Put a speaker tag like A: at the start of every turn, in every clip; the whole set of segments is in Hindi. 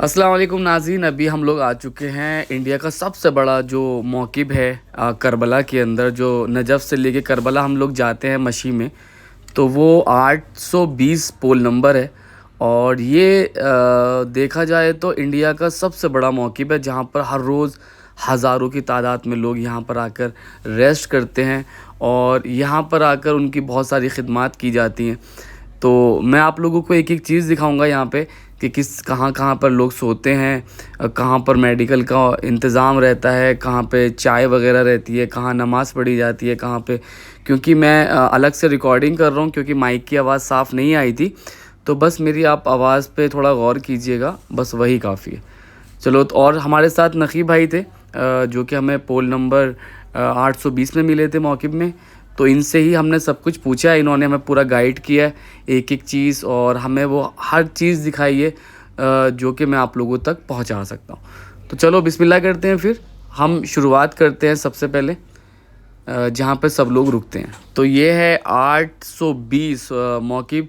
A: अस्सलाम वालेकुम नाज़रीन। अभी हम लोग आ चुके हैं इंडिया का सबसे बड़ा जो मौक़िब है करबला के अंदर। जो नजफ़ से लेके करबला हम लोग जाते हैं मशी में, तो वो 820 पोल नंबर है। और ये देखा जाए तो इंडिया का सबसे बड़ा मौक़िब है, जहाँ पर हर रोज़ हज़ारों की तादाद में लोग यहाँ पर आकर रेस्ट करते हैं और यहाँ पर आकर उनकी बहुत सारी ख़िदमत की जाती हैं। तो मैं आप लोगों को एक-एक चीज़ दिखाऊँगा यहाँ पे कि कहाँ-कहाँ पर लोग सोते हैं, कहाँ पर मेडिकल का इंतज़ाम रहता है, कहाँ पे चाय वग़ैरह रहती है, कहाँ नमाज़ पढ़ी जाती है, कहाँ पे। क्योंकि मैं अलग से रिकॉर्डिंग कर रहा हूँ क्योंकि माइक की आवाज़ साफ़ नहीं आई थी, तो बस मेरी आप आवाज़ पे थोड़ा गौर कीजिएगा, बस वही काफ़ी है। चलो, तो और हमारे साथ नक़ी भाई थे जो कि हमें पोल नंबर 820 में मिले थे मौक़िब में। तो इनसे ही हमने सब कुछ पूछा है, इन्होंने हमें पूरा गाइड किया है एक-एक चीज़, और हमें वो हर चीज़ दिखाई है जो कि मैं आप लोगों तक पहुंचा सकता हूं। तो चलो बिस्मिल्लाह करते हैं, फिर हम शुरुआत करते हैं सबसे पहले जहां पे सब लोग रुकते हैं। तो ये है 820 मौक़िब,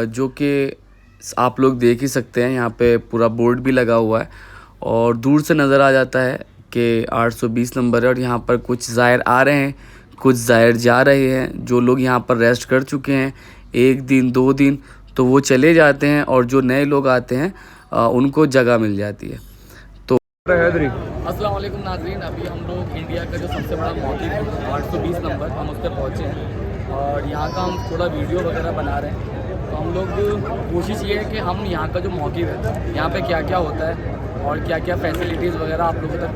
A: जो कि आप लोग देख ही सकते हैं। यहाँ पे पूरा बोर्ड भी लगा हुआ है और दूर से नज़र आ जाता है कि 820 नंबर है। और यहाँ पर कुछ ज़ायर आ रहे हैं, कुछ ज़ायर जा रहे हैं। जो लोग यहाँ पर रेस्ट कर चुके हैं 1 दिन 2 दिन, तो वो चले जाते हैं, और जो नए लोग आते हैं उनको जगह मिल जाती है। तो अस्सलाम वालेकुम नाज़रीन, अभी हम लोग इंडिया का जो सबसे बड़ा मौक़िब है 820 नंबर, हम उस पर पहुँचे हैं और यहाँ का हम थोड़ा वीडियो वगैरह बना रहे हैं। तो हम लोग कोशिश ये है कि हम यहाँ का जो मौक़िब है, यहाँ पे क्या क्या होता है और क्या क्या फैसिलिटीज़ वगैरह आप लोगों तक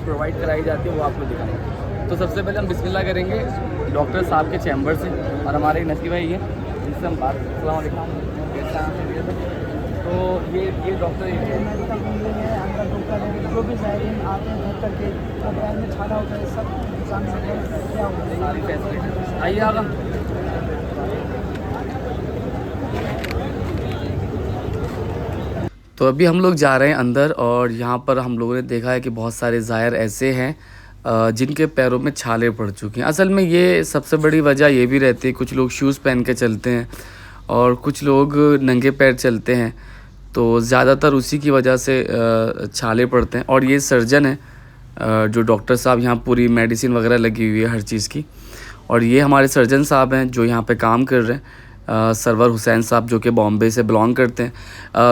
A: प्रोवाइड कराई जाती है, वो आपको दिखाएँ। तो सबसे पहले हम बिस्मिल्लाह करेंगे डॉक्टर साहब के चैम्बर से, और हमारे नक़ी भाई हैं, इनसे हम बात। अस्सलाम वालेकुम। तो ये डॉक्टर
B: जो भी ज़ायरीन आते हैं घर करके और पैर में छाला होता है, सब क्या होता है,
A: सारी फैसिलिटी। आइए आगा। तो अभी हम लोग जा रहे हैं अंदर, और यहाँ पर हम लोगों ने देखा है कि बहुत सारे ज़ायर ऐसे हैं जिनके पैरों में छाले पड़ चुके हैं। असल में ये सबसे बड़ी वजह ये भी रहती है, कुछ लोग शूज़ पहन के चलते हैं और कुछ लोग नंगे पैर चलते हैं, तो ज़्यादातर उसी की वजह से छाले पड़ते हैं। और ये सर्जन है जो डॉक्टर साहब, यहाँ पूरी मेडिसिन वगैरह लगी हुई है हर चीज़ की। और ये हमारे सर्जन साहब हैं जो यहाँ पे काम कर रहे हैं, सरवर हुसैन साहब, जो कि बॉम्बे से बिलोंग करते हैं।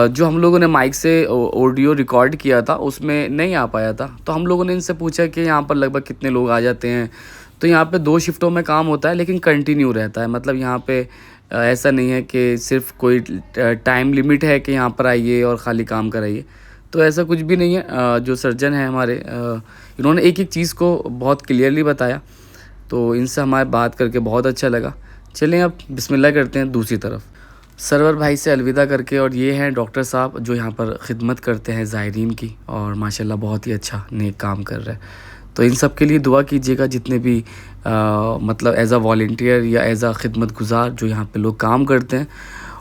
A: जो हम लोगों ने माइक से ऑडियो रिकॉर्ड किया था उसमें नहीं आ पाया था, तो हम लोगों ने इनसे पूछा कि यहाँ पर लगभग कितने लोग आ जाते हैं। तो यहाँ पे 2 शिफ्टों में काम होता है, लेकिन कंटिन्यू रहता है। मतलब यहाँ पे ऐसा नहीं है कि सिर्फ कोई टाइम लिमिट है कि यहाँ पर आइए और ख़ाली काम कराइए, तो ऐसा कुछ भी नहीं है। जो सर्जन हैं हमारे, इन्होंने एक-एक चीज़ को बहुत क्लियरली बताया, तो इनसे हमारे बात करके बहुत अच्छा लगा। चलें अब बिस्मिल्लाह करते हैं दूसरी तरफ, सरवर भाई से अलविदा करके। और ये हैं डॉक्टर साहब जो यहाँ पर ख़िदमत करते हैं ज़ायरीन की, और माशाल्लाह बहुत ही अच्छा नेक काम कर रहे हैं। तो इन सब के लिए दुआ कीजिएगा, जितने भी मतलब एज़ अ वॉलंटियर या एज़ अ ख़िदमत गुज़ार जो यहाँ पे लोग काम करते हैं,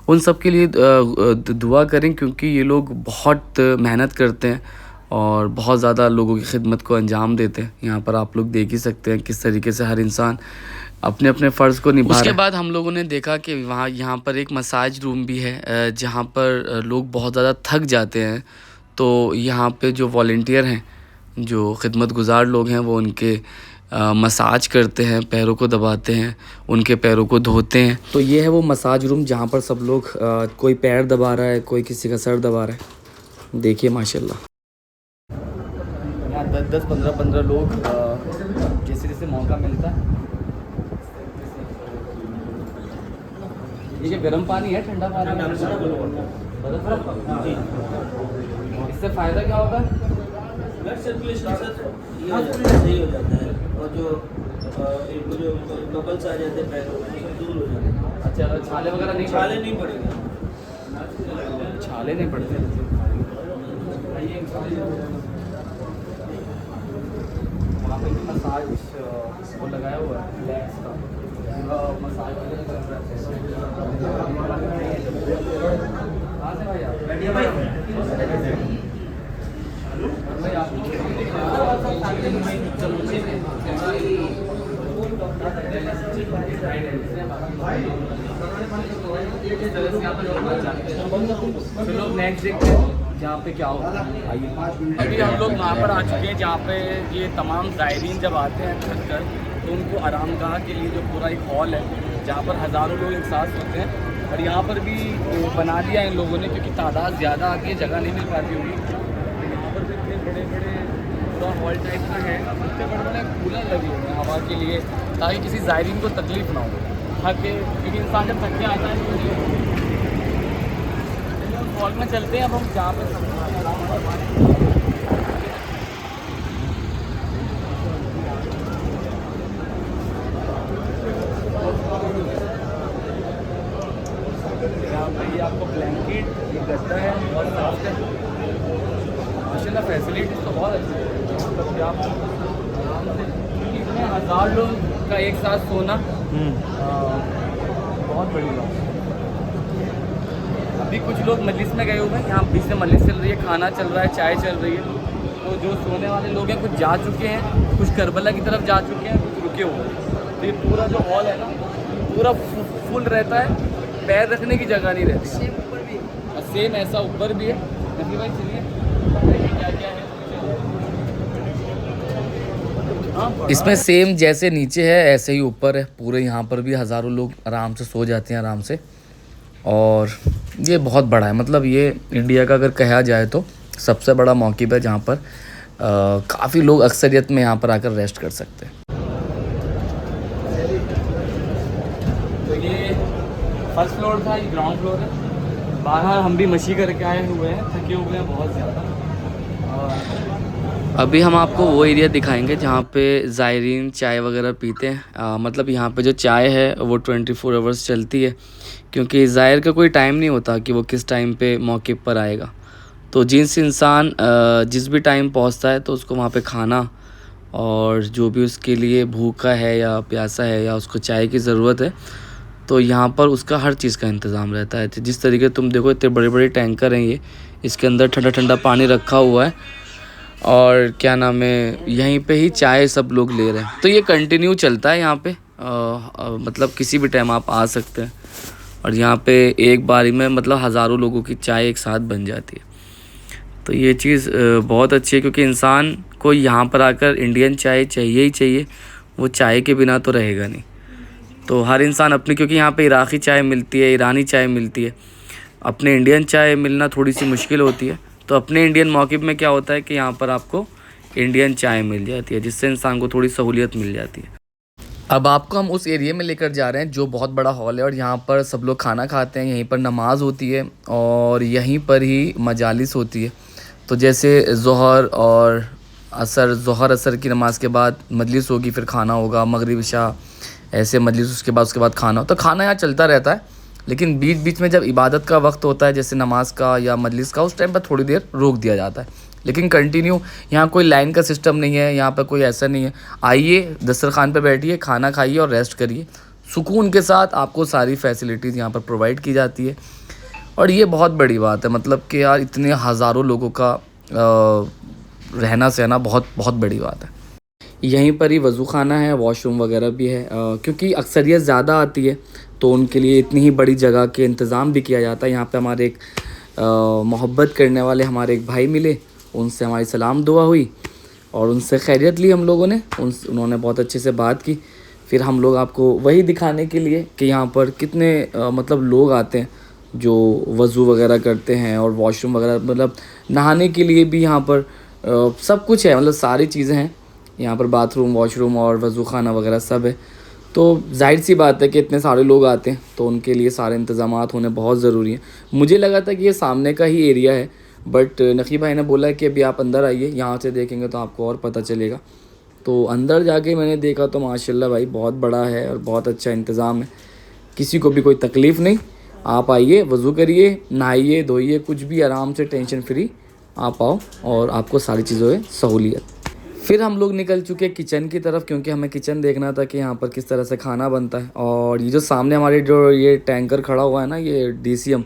A: उन सब के लिए दुआ करें, क्योंकि ये लोग बहुत मेहनत करते हैं और बहुत ज़्यादा लोगों की खिदमत को अंजाम देते हैं। यहाँ पर आप लोग देख ही सकते हैं किस तरीके से हर इंसान अपने अपने फ़र्ज़ को निभा रहा है। उसके बाद हम लोगों ने देखा कि वहाँ यहाँ पर एक मसाज रूम भी है, जहाँ पर लोग बहुत ज़्यादा थक जाते हैं, तो यहाँ पे जो वॉलंटियर हैं, जो खिदमत गुज़ार लोग हैं, वो उनके मसाज करते हैं, पैरों को दबाते हैं, उनके पैरों को धोते हैं। तो ये है वो मसाज रूम जहाँ पर सब लोग कोई पैर दबा रहा है, कोई किसी का सर दबा रहा है। देखिए माशाल्लाह, यहाँ 10-10, 15-15 लोग जैसे जैसे मौका मिलता है। ये गर्म पानी है, ठंडा पानी है? इससे फ़ायदा क्या होगा?
C: ब्लड सर्कुलेशन सही हो जाता है, और जो बबल्स आ जाते हैं पैरों में, सब दूर हो जाते हैं।
A: अच्छा, छाले वगैरह नहीं?
C: छाले नहीं पड़ेगा,
A: छाले नहीं पड़ते। वहाँ पे मसाज वो लगाया हुआ है, रिलैक्स का मसाज लोग नेक्स्ट देखते हैं। जहाँ पे क्या होता है। आइए, अभी हम लोग वहाँ पर आ चुके हैं जहाँ पे ये तमाम ज़ायरीन जब आते हैं थक कर, तो उनको आरामगाह के लिए जो पूरा एक हॉल है जहाँ पर हज़ारों लोग एक साथ होते हैं। और यहाँ पर भी बना दिया इन लोगों ने, क्योंकि तादाद ज़्यादा आती है, जगह नहीं मिल पाती होगी। तो यहाँ पर भी इतने बड़े बड़े पूरा हॉल टाइप का है, इतने बड़े बड़े कूलर लगे हुए हैं हवा के लिए, ताकि किसी ज़ायरीन को तकलीफ़ ना हो थके, क्योंकि इंसान जब थक के आता है तो हॉल में चलते हैं। अब हम जहाँ पर ये आपको ब्लैंकेट, ये गद्दा है, बहुत साफ है माशाल्लाह। फैसिलिटीज़ तो बहुत अच्छी है, मतलब कि आप आराम से, क्योंकि इतने 1000 लोग का एक साथ सोना बहुत बड़ी बात है। अभी कुछ लोग मजलिस में गए हुए हैं, यहाँ बीच में मजलिस चल रही है, खाना चल रहा है, चाय चल रही है। तो जो सोने वाले लोग हैं कुछ जा चुके हैं, कुछ करबला की तरफ जा चुके हैं, कुछ रुके हुए हैं। तो ये पूरा जो हॉल है ना पूरा फुल रहता है, पैर रखने की जगह नहीं रहती। सेम ऊपर भी है, सेम ऐसा ऊपर भी है। नबी भाई चलिए क्या क्या है इसमें। सेम जैसे नीचे है ऐसे ही ऊपर है पूरे। यहाँ पर भी हज़ारों लोग आराम से सो जाते हैं आराम से। और ये बहुत बड़ा है, मतलब ये इंडिया का अगर कहा जाए तो सबसे बड़ा मौक़िफ़ है जहाँ पर काफ़ी लोग अक्सरियत में यहाँ पर आकर रेस्ट कर सकते हैं। तो ये फर्स्ट फ्लोर था, ये ग्राउंड फ्लोर है। बाहर हम भी मशी करके आए हुए हैं, थके हुए हैं बहुत ज़्यादा। और अभी हम आपको वो एरिया दिखाएंगे जहाँ पे ज़ायरीन चाय वगैरह पीते हैं। मतलब यहाँ पे जो चाय है वो 24 आवर्स चलती है, क्योंकि ज़ायर का कोई टाइम नहीं होता कि वो किस टाइम पे मौक़िफ़ पर आएगा। तो जिस इंसान जिस भी टाइम पहुँचता है तो उसको वहाँ पे खाना और जो भी उसके लिए भूखा है या प्यासा है या उसको चाय की ज़रूरत है, तो यहाँ पर उसका हर चीज़ का इंतज़ाम रहता है। जिस तरीके तुम देखो इतने बड़े बड़े टैंकर हैं ये, इसके अंदर ठंडा ठंडा पानी रखा हुआ है और क्या नाम है यहीं पे ही चाय सब लोग ले रहे हैं। तो ये कंटिन्यू चलता है यहाँ पे, मतलब किसी भी टाइम आप आ सकते हैं। और यहाँ पे एक बारी में मतलब हज़ारों लोगों की चाय एक साथ बन जाती है। तो ये चीज़ बहुत अच्छी है, क्योंकि इंसान को यहाँ पर आकर इंडियन चाय चाहिए ही चाहिए, वो चाय के बिना तो रहेगा नहीं। तो हर इंसान अपनी, क्योंकि यहाँ पे इराक़ी चाय मिलती है, ईरानी चाय मिलती है, अपने इंडियन चाय मिलना थोड़ी सी मुश्किल होती है। तो अपने इंडियन मौक़िफ़ में क्या होता है कि यहाँ पर आपको इंडियन चाय मिल जाती है, जिससे इंसान को थोड़ी सहूलियत मिल जाती है। अब आपको हम उस एरिया में लेकर जा रहे हैं जो बहुत बड़ा हॉल है, और यहाँ पर सब लोग खाना खाते हैं, यहीं पर नमाज़ होती है और यहीं पर ही मजालिस होती है। तो जैसे ज़ोहर और असर, ज़ोहर असर की नमाज़ के बाद मजलिस होगी, फिर खाना होगा, मगरिब इशा ऐसे मजलिस, उसके बाद खाना। तो खाना यहाँ चलता रहता है, लेकिन बीच बीच में जब इबादत का वक्त होता है जैसे नमाज का या मजलिस का, उस टाइम पर थोड़ी देर रोक दिया जाता है। लेकिन कंटिन्यू यहाँ कोई लाइन का सिस्टम नहीं है, यहाँ पर कोई ऐसा नहीं है। आइए दस्तरखान पर बैठिए, खाना खाइए और रेस्ट करिए, सुकून के साथ आपको सारी फैसिलिटीज़ यहाँ पर प्रोवाइड की जाती है। और ये बहुत बड़ी बात है, मतलब कि यार इतने हज़ारों लोगों का रहना सहना बहुत बहुत बड़ी बात है। यहीं पर ही वज़ू खाना है, वॉशरूम वगैरह भी है। क्योंकि अक्सरियत ज़्यादा आती है तो उनके लिए इतनी ही बड़ी जगह के इंतज़ाम भी किया जाता है। यहाँ पे हमारे एक मोहब्बत करने वाले हमारे एक भाई मिले, उनसे हमारी सलाम दुआ हुई और उनसे खैरियत ली हम लोगों ने। उन्होंने बहुत अच्छे से बात की। फिर हम लोग आपको वही दिखाने के लिए कि यहाँ पर कितने मतलब लोग आते हैं जो वज़ू वगैरह करते हैं, और वॉशरूम वगैरह, मतलब नहाने के लिए भी यहाँ पर सब कुछ है, मतलब सारी चीज़ें हैं यहाँ पर, बाथरूम, वॉशरूम और वज़ू खाना वगैरह सब है। तो जाहिर सी बात है कि इतने सारे लोग आते हैं तो उनके लिए सारे इंतज़ामात होने बहुत ज़रूरी हैं। मुझे लगा था कि ये सामने का ही एरिया है, बट नकी भाई ने बोला कि अभी आप अंदर आइए, यहाँ से देखेंगे तो आपको और पता चलेगा। तो अंदर जाके मैंने देखा तो माशाल्लाह भाई बहुत बड़ा है और बहुत अच्छा इंतज़ाम है, किसी को भी कोई तकलीफ़ नहीं। आप आइए, वज़ू करिए, नहाइए, धोइए, कुछ भी आराम से टेंशन फ्री आप आओ और आपको सारी चीज़ों में सहूलियत। फिर हम लोग निकल चुके किचन की तरफ, क्योंकि हमें किचन देखना था कि यहाँ पर किस तरह से खाना बनता है। और ये जो सामने हमारे जो ये टैंकर खड़ा हुआ है ना, ये DCM,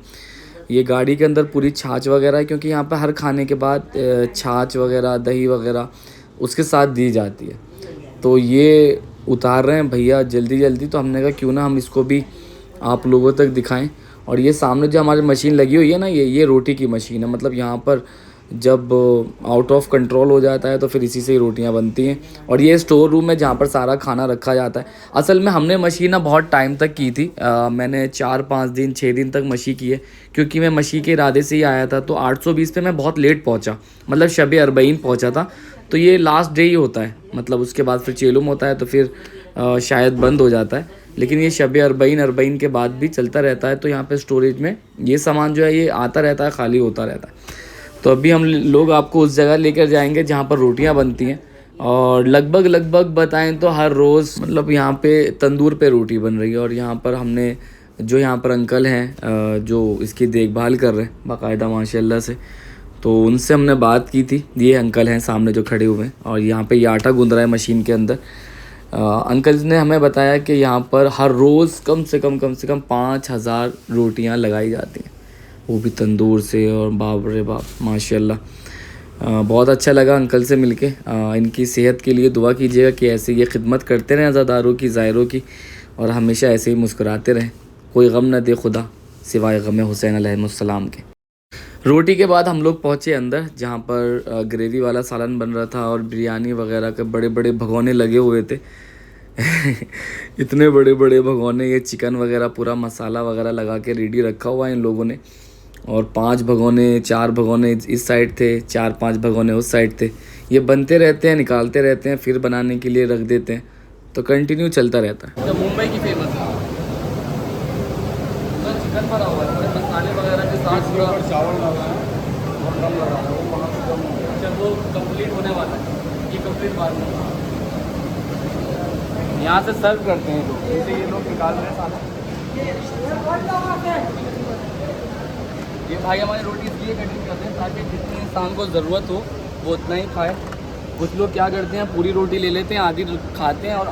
A: ये गाड़ी के अंदर पूरी छाछ वगैरह है, क्योंकि यहाँ पर हर खाने के बाद छाछ वगैरह, दही वगैरह उसके साथ दी जाती है। तो ये उतार रहे हैं भैया जल्दी जल्दी, तो हमने कहा क्यों ना हम इसको भी आप लोगों तक दिखाएं। और ये सामने जो हमारी मशीन लगी हुई है ना, ये रोटी की मशीन है। मतलब यहाँ पर जब आउट ऑफ कंट्रोल हो जाता है तो फिर इसी से ही रोटियां बनती हैं। और ये स्टोर रूम है जहाँ पर सारा खाना रखा जाता है। असल में हमने मशी ना बहुत टाइम तक की थी, मैंने 4-5 दिन 6 दिन तक मशी की है, क्योंकि मैं मशी के इरादे से ही आया था। तो 820 पे मैं बहुत लेट पहुँचा, मतलब शब अरबईन पहुँचा था। तो ये लास्ट डे ही होता है, मतलब उसके बाद फिर चेलुम होता है तो फिर शायद बंद हो जाता है। लेकिन ये शब अरबईन के बाद भी चलता रहता है। तो यहाँ पे स्टोरेज में ये सामान जो है ये आता रहता है, खाली होता रहता है। तो अभी हम लोग आपको उस जगह लेकर जाएंगे जहाँ पर रोटियाँ बनती हैं। और लगभग बताएं तो हर रोज़ मतलब यहाँ पे तंदूर पे रोटी बन रही है। और यहाँ पर हमने जो यहाँ पर अंकल हैं जो इसकी देखभाल कर रहे हैं बाकायदा माशाल्लाह से, तो उनसे हमने बात की थी। ये अंकल हैं सामने जो खड़े हुए हैं, और यहाँ पे ये आटा गूंद रहा है मशीन के अंदर। अंकल ने हमें बताया कि यहाँ पर हर रोज़ कम से कम 5000 रोटियाँ लगाई जाती हैं, वो भी तंदूर से। और बाप रे बाप माशाल्लाह, बहुत अच्छा लगा अंकल से मिलके। इनकी सेहत के लिए दुआ कीजिएगा कि ऐसे ये खिदमत करते रहें अज़ादारों की, ज़ायरों की, और हमेशा ऐसे ही मुस्कुराते रहें। कोई गम न दे खुदा सिवाय गम हुसैन अलैहिस्सलाम के। रोटी के बाद हम लोग पहुँचे अंदर, जहाँ पर ग्रेवी वाला सालन बन रहा था और बिरयानी वगैरह के बड़े बड़े भगोने लगे हुए थे। इतने बड़े बड़े भगोने, ये चिकन वगैरह पूरा मसाला वगैरह लगा के रेडी रखा हुआ है इन लोगों ने। और 5 भगोने 4 भगोने इस साइड थे, 4-5 भगोने उस साइड थे। ये बनते रहते हैं, निकालते रहते हैं, फिर बनाने के लिए रख देते हैं, तो कंटिन्यू चलता रहता है। तो मुंबई की फेमस है तो चिकन भरा हुआ है, मसाले वगैरह के साथ पूरा चावल लगा है और दम लगा है, वो वहाँ से दम अच्छा वो कंप्लीट होने वाला है। ये कंप्लीट बाद में यहाँ से सर्व करते हैं लोग, जैसे ये लोग निकाल रहे हैं साला। ये भाई हमारी रोटी इसलिए कटिंग करते हैं ताकि जितनी इंसान को ज़रूरत हो वो उतना ही खाए। कुछ लोग क्या करते हैं, पूरी रोटी ले लेते हैं, आधी खाते हैं और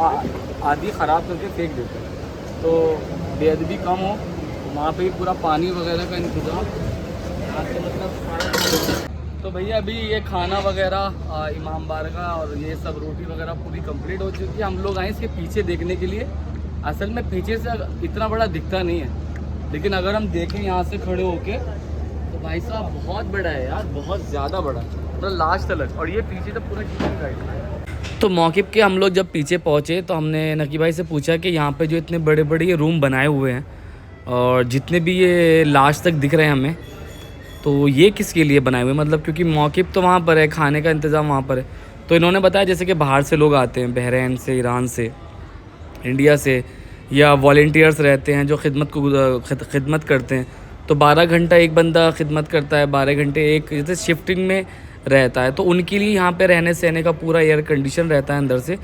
A: आधी ख़राब करके फेंक देते हैं। तो बेअदबी कम हो, वहाँ पे ही पूरा पानी वगैरह का इंतज़ाम यहाँ से मतलब। तो भैया अभी ये खाना वगैरह इमाम बारगाह और ये सब रोटी वगैरह पूरी कंप्लीट हो चुकी है। हम लोग आए इसके पीछे देखने के लिए। असल में पीछे से इतना बड़ा दिखता नहीं है, लेकिन अगर हम देखें यहाँ से खड़े होके तो भाई साहब बहुत बड़ा है यार, बहुत ज़्यादा बड़ा, मतलब लास्ट तलक। और ये पीछे तो पूरा किचन गाइड है। तो मौक़िफ़ के हम लोग जब पीछे पहुँचे तो हमने नकी भाई से पूछा कि यहाँ पे जो इतने बड़े बड़े ये रूम बनाए हुए हैं और जितने भी ये लास्ट तक दिख रहे हैं हमें, तो ये किसके लिए बनाए हुए, मतलब क्योंकि मौक़िफ़ तो वहाँ पर है, खाने का इंतज़ाम वहाँ पर है। तो इन्होंने बताया जैसे कि बाहर से लोग आते हैं, बहरीन से, ईरान से, इंडिया से, या वॉलंटियर्स रहते हैं जो खिदमत करते हैं। तो 12 घंटा एक बंदा खिदमत करता है, 12 घंटे एक जैसे शिफ्टिंग में रहता है। तो उनके लिए यहाँ पे रहने सहने का पूरा एयर कंडीशन रहता है अंदर से।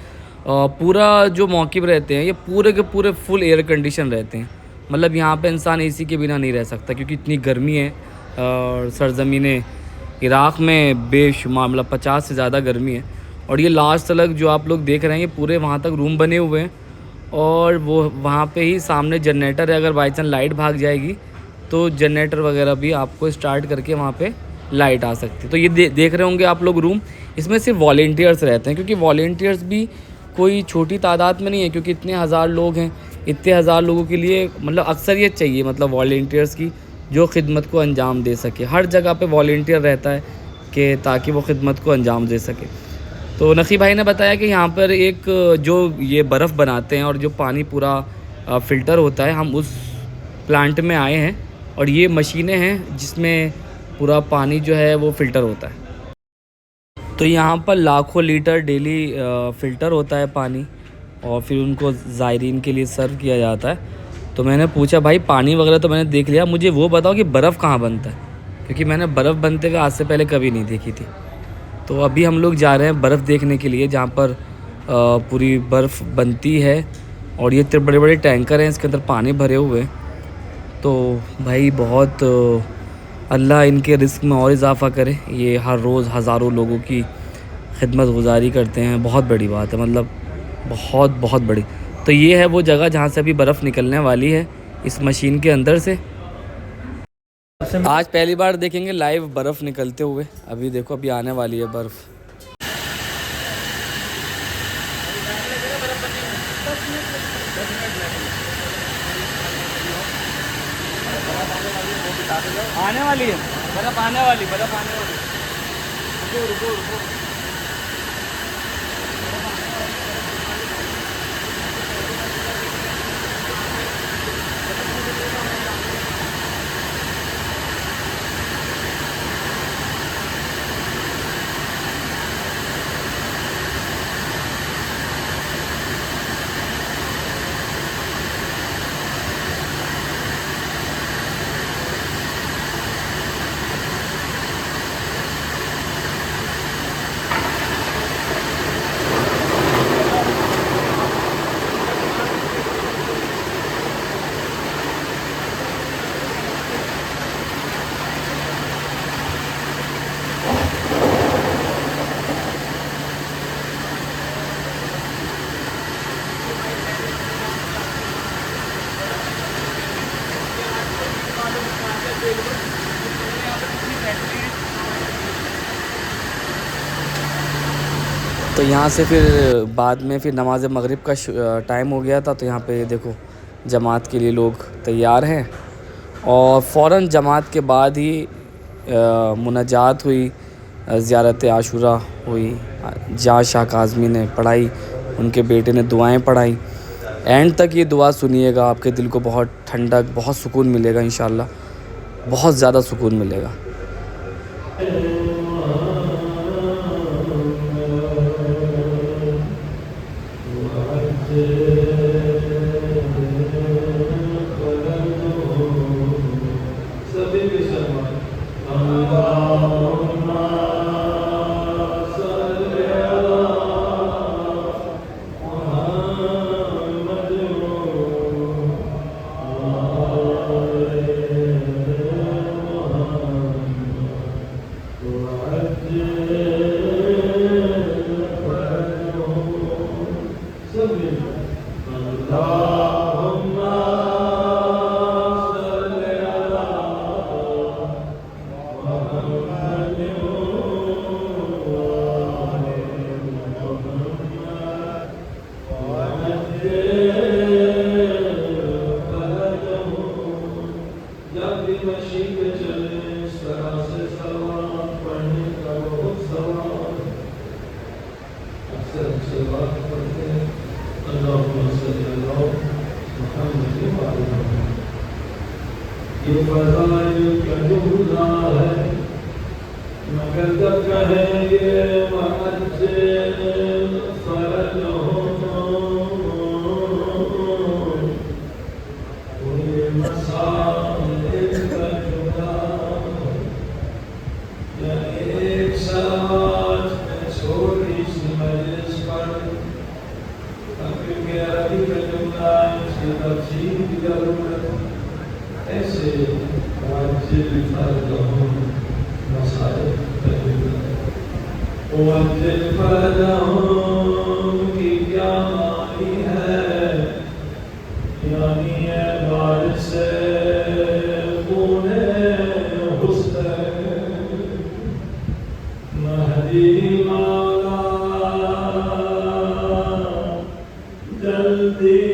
A: पूरा जो मौक़िफ़ रहते हैं ये पूरे के पूरे फुल एयर कंडीशन रहते हैं। मतलब यहाँ पे इंसान एसी के बिना नहीं रह सकता, क्योंकि इतनी गर्मी है। और सरज़मीन इराक़ में बेशुमार मतलब 50 से ज़्यादा गर्मी है। और ये लास्ट तलक जो आप लोग देख रहे हैं, ये पूरे वहाँ तक रूम बने हुए हैं। और वो वहाँ पे ही सामने जनरेटर है, अगर बाई चांस लाइट भाग जाएगी तो जनरेटर वगैरह भी आपको स्टार्ट करके वहाँ पे लाइट आ सकती है। तो ये देख रहे होंगे आप लोग रूम, इसमें सिर्फ वॉलंटियर्स रहते हैं, क्योंकि वॉलंटियर्स भी कोई छोटी तादाद में नहीं है, क्योंकि इतने हज़ार लोग हैं। इतने हज़ार लोगों के लिए मतलब अक्सरियत चाहिए, मतलब वॉलंटियर्स की, जो खिदमत को अंजाम दे सके। हर जगह पे वॉलंटियर रहता है कि ताकि वो खिदमत को अंजाम दे सके। तो नकी भाई ने बताया कि यहाँ पर एक जो ये बर्फ़ बनाते हैं और जो पानी पूरा फ़िल्टर होता है, हम उस प्लांट में आए हैं और ये मशीनें हैं जिसमें पूरा पानी जो है वो फ़िल्टर होता है। तो यहाँ पर लाखों लीटर डेली फ़िल्टर होता है पानी, और फिर उनको ज़ायरीन के लिए सर्व किया जाता है। तो मैंने पूछा भाई पानी वगैरह तो मैंने देख लिया, मुझे वो बताओ कि बर्फ़ कहाँ बनता है, क्योंकि मैंने बर्फ़ बनते हुए आज से पहले कभी नहीं देखी थी। तो अभी हम लोग जा रहे हैं बर्फ़ देखने के लिए, जहाँ पर पूरी बर्फ़ बनती है। और ये इतने बड़े बड़े टैंकर हैं, इसके अंदर पानी भरे हुए हैं। तो भाई बहुत अल्लाह इनके रिस्क में और इजाफ़ा करे। ये हर रोज़ हज़ारों लोगों की खिदमत गुजारी करते हैं, बहुत बड़ी बात है, मतलब बहुत बड़ी। तो ये है वो जगह जहाँ से अभी बर्फ़ निकलने वाली है इस मशीन के अंदर से। आज पहली बार देखेंगे लाइव बर्फ़ निकलते हुए। अभी देखो अभी आने वाली है बर्फ़। वाली है, बर्फ आने वाली, बर्फ आने वाली। रुको रुको रुको। तो यहाँ से फिर बाद में फिर नमाज मगरिब का टाइम हो गया था, तो यहाँ पे देखो जमात के लिए लोग तैयार हैं। और फ़ौरन जमात के बाद ही मुनाजात हुई, ज़ियारत आशूरा हुई, जहाँ शाह काज़मी ने पढ़ाई, उनके बेटे ने दुआएं पढ़ाई। एंड तक ये दुआ सुनिएगा, आपके दिल को बहुत ठंडक, बहुत सुकून मिलेगा इंशाल्लाह, बहुत ज़्यादा सुकून मिलेगा।
D: ये फज़ाइल का जुमला है, मगर जब कहेंगे मुअज्जिल फरज हो ये मसाइल का जुमला या एक समाज में छोटी सी मजलिस पर, क्योंकि अरबी का जुमला इसकी तफसील की जरूरत ऐसे मुअज्जिल फरज हो मसाइल मुअज्जिल फरज की क्या मानी है, यानी है बारिश से खूने हुस्न महदी मौला जल्दी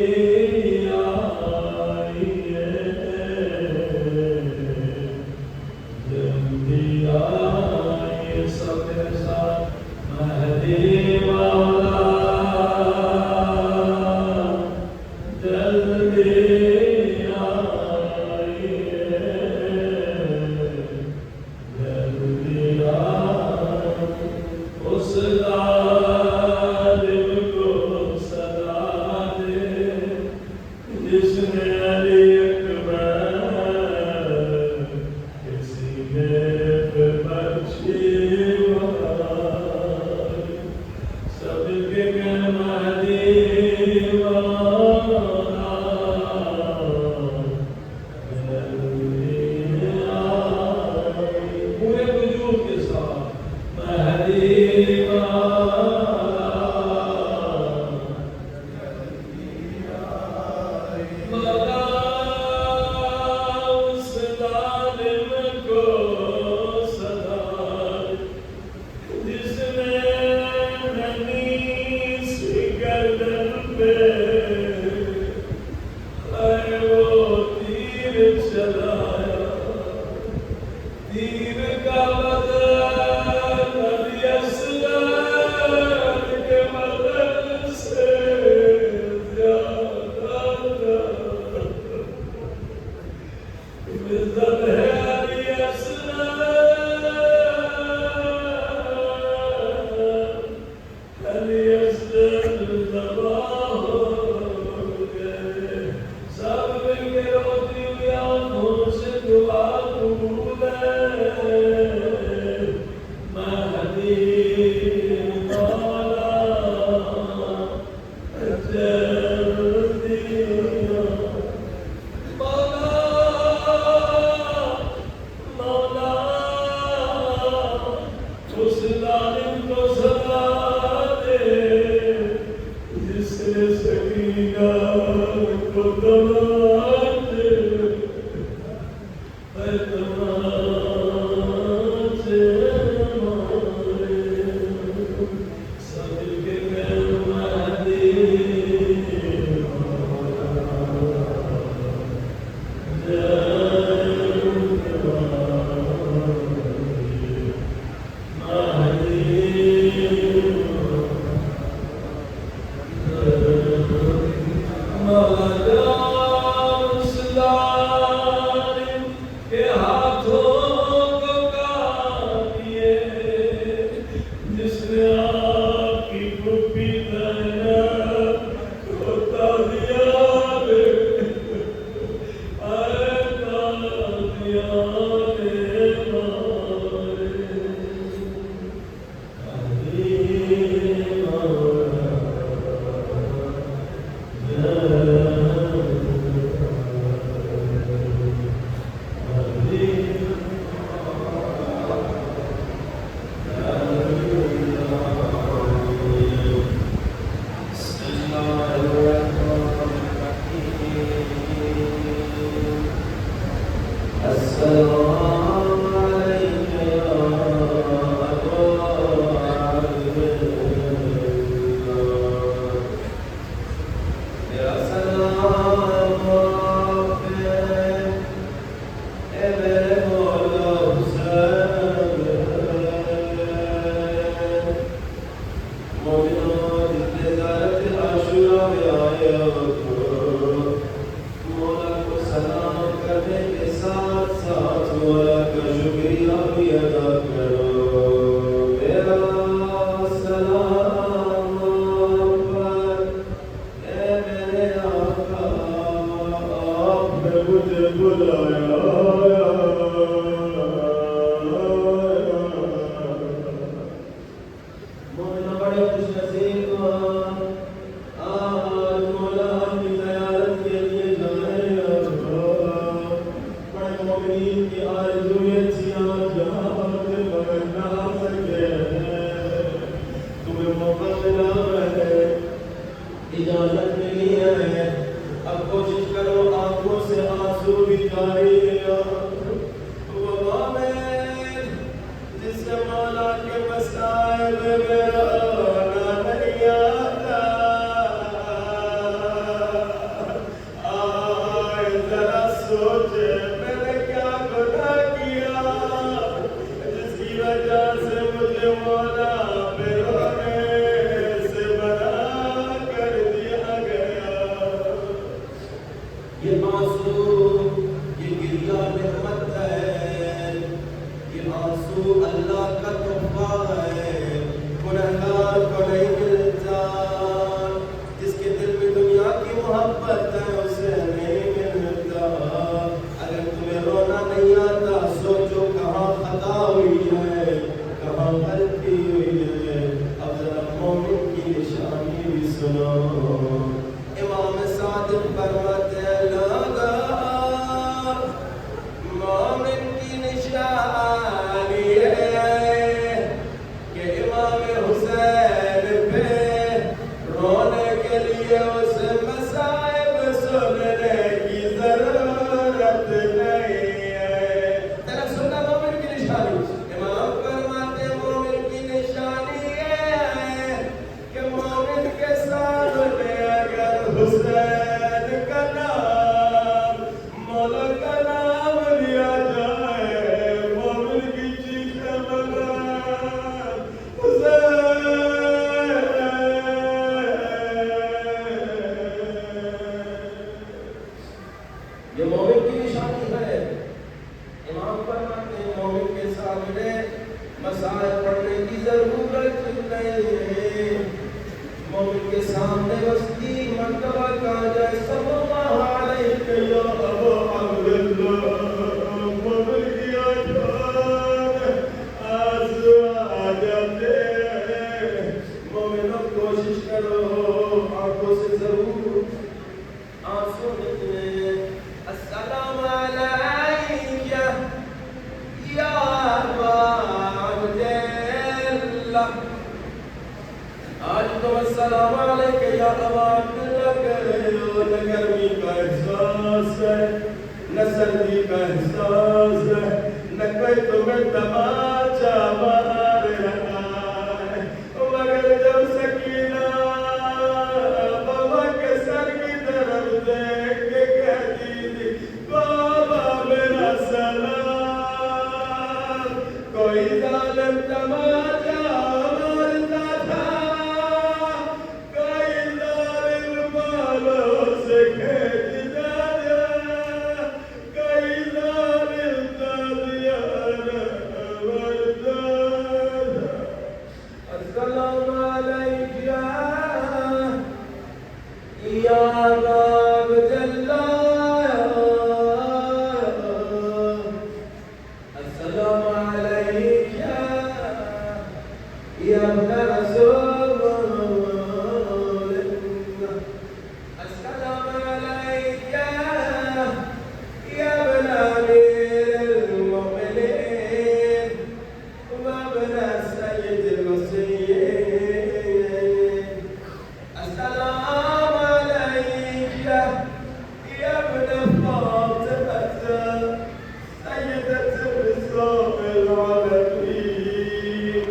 D: जालिम को सजा दे, जिसने सकीना को दबा दे, है तमाचे हमारे सबके मेहमानी के हाथों को काटिए, जिसने आपकी गुप्पी को तादिया दे, आए तादिया दे मारे, इजाजत मिली है, अब कोशिश करो आंखों से आंसू भी जारी जिससे मौला के मसाइब मेरा नहीं आता, आए जरा सोचे मैंने क्या गुनाह किया, जिसकी वजह से मुझे मौला ये आंसू, ये गिरिया नेमत है, ये आंसू अल्लाह का तोहफा है, गुनहगार को नहीं मिलता, जिसके दिल में दुनिया की मोहब्बत है उसे नहीं मिलता। अगर तुम्हें रोना नहीं आता सोचो कहाँ खता हुई है, कहाँ गलती हुई है। अब जरा मोमिन की निशानी भी सुनो। इमाम सादिक फरमाते हैं लगा मोमिन की निशानी है कि इमाम हुसैन पे रोने के लिए उसे मसाइब सुनने की जरूरत नहीं है। तेरा सुनना मोमिन की निशानी, इमाम फरमाते हैं मोमिन की निशानी है कि मोमिन के सामने हुसैन का नाम, मौला का नाम लिया जाए, मोमिन की चीखें बना हुसैन। ये मोमिन की निशानी है। इमाम फरमाते हैं मोमिन के सामने मसाइल पढ़ने की जरूरत नहीं है। मोमिन के सामने बस 3 मर्तबा कहा जाए सल्लल्लाहु अलैहि या अबू अब्दुल्लाह, मोमिन की आंखों आंसू आ जाते हैं। मोमिनों कोशिश करो आंखों से जरूर आंसू निकले। अस्सलामु अलैका या अबा अब्दुल्लाह अब्दुल्लाह आज तो अस्सलाम अलैका या अबा अब्दुल्लाह कह रहे हो। न गर्मी का एहसास है, न सर्दी का एहसास है, न कोई तुम्हें तमाचा मार रहा है। मगर जब सकीना बाबा के सर की तरफ देख के कहती थी बाबा मेरा सलाम, कोई जालिम तमाचा मारता था, कोई जालिम बालों से खींच जाता, कोई जालिम तालियां मारता था। अस्सलाम अलैका या अबा अब्दुल्लाह, अस्सलाम अलैका या इब्न रसूलिल्लाह, अस्सलाम अलैका या इब्न अमीरिल मुमिनीन व इब्न सय्यिदिल मर्सियीन, अस्सलाम अलैका या इब्न फातिमा सय्यदत निसाइल आलमीन,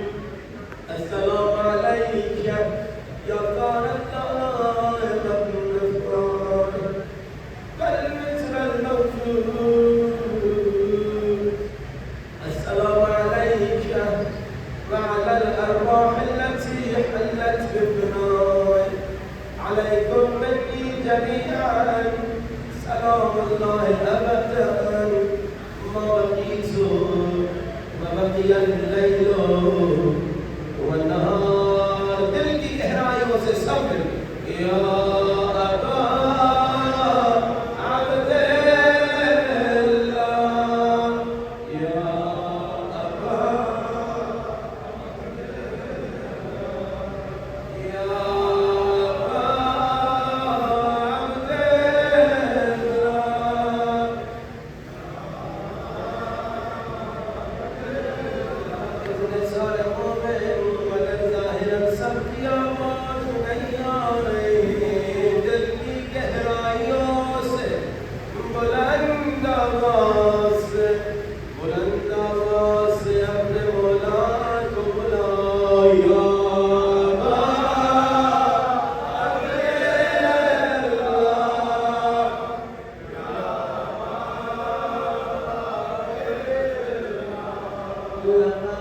D: अस्सलाम अलैका या क़ारतल्लाह वल-ग़फ़ार वल-मिस्रल मवजूद, अस्सलाम अलैका वअला al-अरवाह allati hallat bi-फ़नाए, अलैकुम मिन्नी जमीअन सलामुल्लाहि अबदन मा बक़ीतु व बक़ियल लैलु वन्नहार। दिल की गहराइयों से सब मिल या अबा अब्दुल्लाह, या अबा या अबा अब्दुल्लाह। इतने सारे मोमिन मगर ज़ाहिरन सब की आवाज़ नहीं आ रही। दिल की गहराइयों से बुलंद आवाज़ से अपने मौला को बुलाओ या अबा अब्दुल्लाह।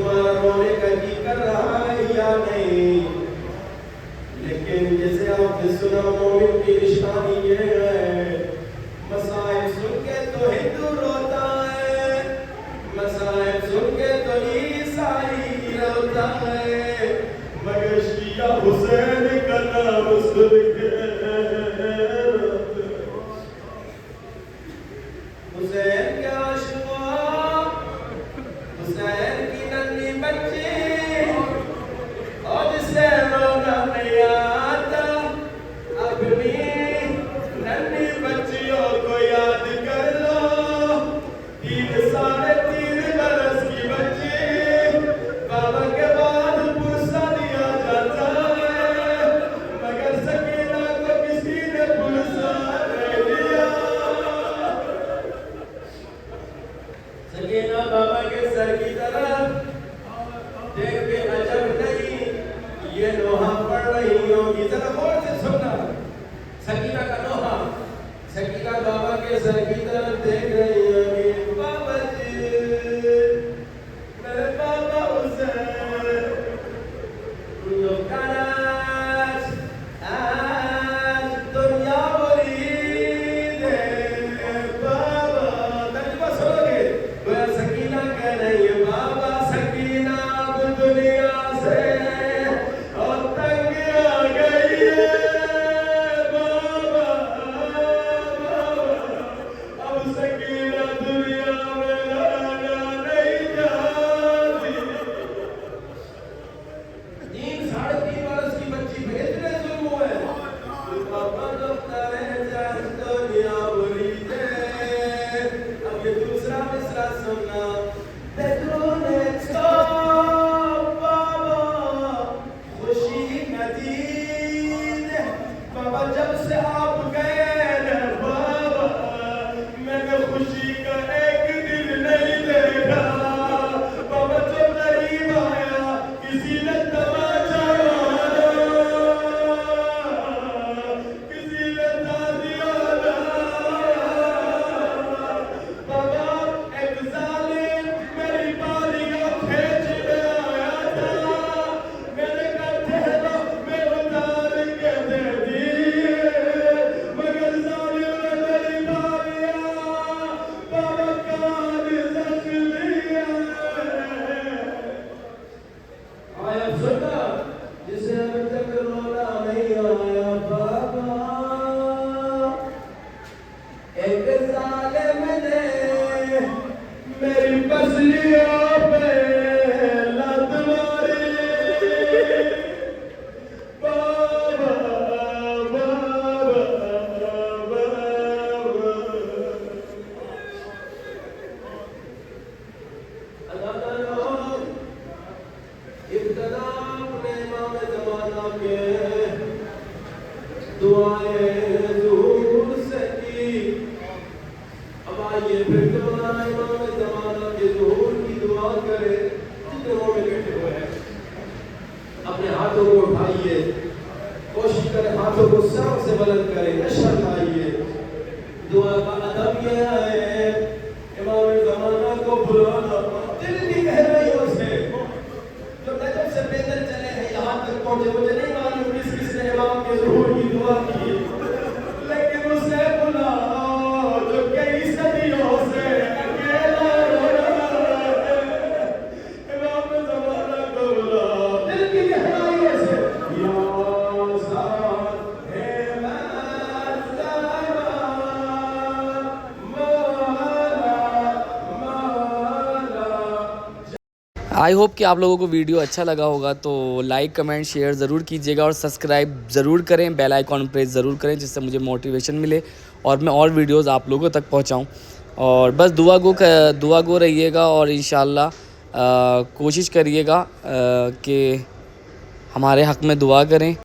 D: तुम्हारा रोने का जी कर रहा है या नहीं? लेकिन जैसे आपने सुना मोमिन की निशानी ये है, मसाइब सुन के तो हिंदू रोता है, मसाइब सुन के तो ईसाई रोता है, मगर शिया हुसैन का नाम सुन के हुसैन के आशिक़ों, हुसैन की नन्ही बच्ची और जिसे रोना नहीं आता, अपनी नन्ही बच्चियों को याद कर लो। 3 साढ़े 3 बरस की बच्ची बाबा के बाद पुरसा दिया जाता है, मगर सकीना को किसी ने पुरसा नहीं दिया। सकीना बाबा के सर की तरफ देख के अजब नहीं, ये नोहा पढ़ रही होगी। जरा गौर से सुनना, सकीना का नोहा, सकीना बाबा के सर की तरफ देख रही होगी। बाबा जी, मेरे बाबा हुसैन, आज दुनिया मुरीद है बाबा। तर्जुमा सुनोगे? गोया सकीना कह रही है, बाबा सकीना अब दुनिया से और तंग आ गई है बाबा, अब सकीना दुनिया में रहना नहीं चाहती। 3 साढ़े 3 बरस की बच्ची पे इतने जुल्म हुए। पापा दफ्तर है जान दुनिया मुरीद है। अब ये दूसरा मिसरा सुनना, बेदरूने स्टॉप बाबा, खुशी नदीद बाबा, जब से आप गए न बाबा, मैंने खुशी का एक दिन नहीं देखा बाबा। जब करीब आया किसी ने तमाचा मारा, किसी ने तालियां बाबा। एक जालिम मेरी बालियां खींचने आया था, मैंने कहा ठहरो, मैं उतार के दे दिए, मगर जालिम ने मेरी बालियां बाबा कान रख लिया। आया सुनना, जिसे अभी तक रोना नहीं आया बाबा, एक जालिम ने मेरी पसलियों पे लात मारी बाबा, बाबा, बाबा। अल्लाह इब्तदा अपने इमाम ज़माना के दुआएं ज़ुहूर से की। अब आइए फिर दोबारा इमाम ज़माना के ज़ुहूर की दुआ करें। जितने लोग बैठे हुए हैं अपने हाथों को उठाइए, कोशिश करें हाथों को सर से बुलंद करें, नशा लाइए। दुआ का अदब यह है, इमाम ज़माना को बुलाना दिल की गहराइयों से। जो नजफ से पैदल चले हैं यहाँ तक पहुँचे, मुझे नहीं मालूम किसने इमाम के ज़ुहूर की दुआ की, लेकिन उसे बुलाओ जो कई सदियों से अकेला रो रहा है। इमाम ज़माना को बुलाओ दिल की गहराइयों से। या साथ है मज़मा
A: आई होप कि आप लोगों को वीडियो अच्छा लगा होगा, तो लाइक कमेंट शेयर ज़रूर कीजिएगा और सब्सक्राइब ज़रूर करें, बेल आइकॉन प्रेस ज़रूर करें, जिससे मुझे मोटिवेशन मिले और मैं और वीडियोस आप लोगों तक पहुंचाऊं। और बस दुआ गो रहिएगा और इंशाल्लाह कोशिश करिएगा कि हमारे हक़ में दुआ करें।